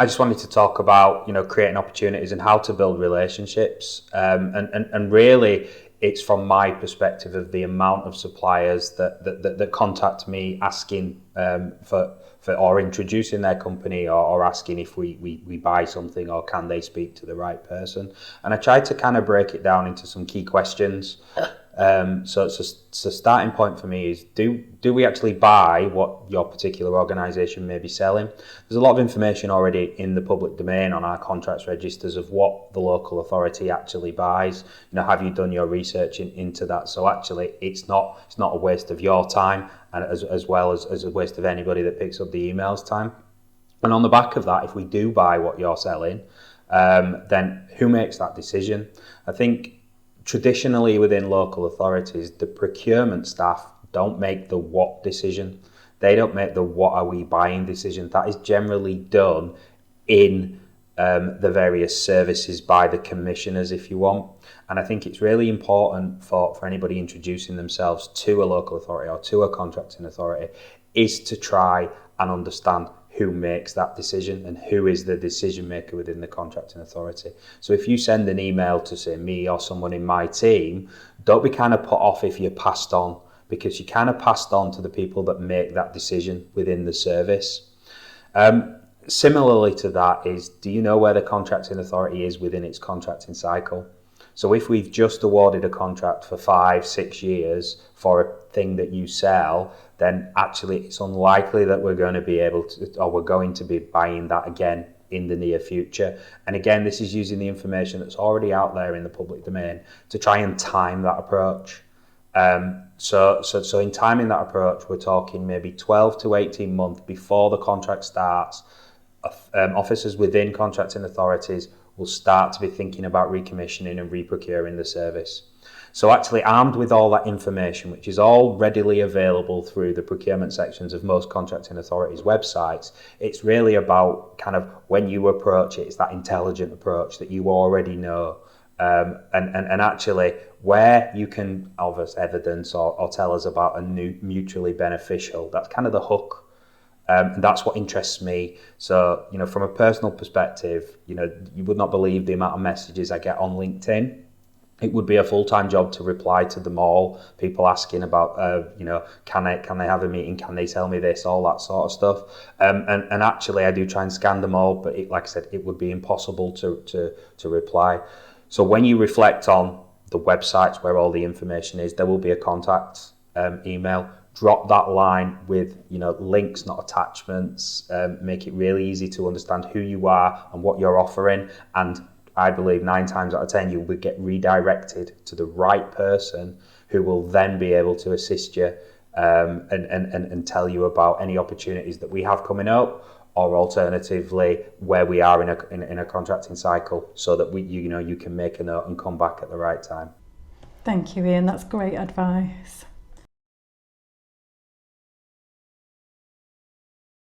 I just wanted to talk about, creating opportunities and how to build relationships. And really, it's from my perspective of the amount of suppliers that contact me asking for or introducing their company or asking if we buy something or can they speak to the right person. And I tried to kind of break it down into some key questions. So starting point for me is, do we actually buy what your particular organisation may be selling? There's a lot of information already in the public domain on our contracts registers of what the local authority actually buys. Have you done your research into that? So actually, it's not a waste of your time, and as well as a waste of anybody that picks up the emails time. And on the back of that, if we do buy what you're selling, then who makes that decision? I think traditionally within local authorities, the procurement staff don't make the what decision. They don't make the what are we buying decision. That is generally done in the various services by the commissioners, if you want. And I think it's really important for anybody introducing themselves to a local authority or to a contracting authority is to try and understand who makes that decision and who is the decision maker within the contracting authority. So if you send an email to, say, me or someone in my team, don't be kind of put off if you're passed on, because you kind of passed on to the people that make that decision within the service. Similarly to that is, do you know where the contracting authority is within its contracting cycle? So if we've just awarded a contract for 5-6 years for a thing that you sell, then actually it's unlikely that we're going to be able to, or we're going to be buying that again in the near future. And again, this is using the information that's already out there in the public domain to try and time that approach. So in timing that approach, we're talking maybe 12 to 18 months before the contract starts. Officers within contracting authorities will start to be thinking about recommissioning and reprocuring the service. So actually, armed with all that information, which is all readily available through the procurement sections of most contracting authorities' websites, it's really about kind of when you approach it, it's that intelligent approach that you already know. And actually, where you can offer us evidence or tell us about a new mutually beneficial, that's kind of the hook. And that's what interests me. So, from a personal perspective, you would not believe the amount of messages I get on LinkedIn. It would be a full-time job to reply to them all. People asking about, can they have a meeting? Can they tell me this? All that sort of stuff. And actually, I do try and scan them all, but like I said, it would be impossible to reply. So when you reflect on the websites where all the information is, there will be a contact email. Drop that line with links, not attachments. Make it really easy to understand who you are and what you're offering. And I believe 9 times out of 10 you will get redirected to the right person who will then be able to assist you and tell you about any opportunities that we have coming up, or alternatively where we are in a contracting cycle, so that you can make a note and come back at the right time. Thank you, Ian. That's great advice.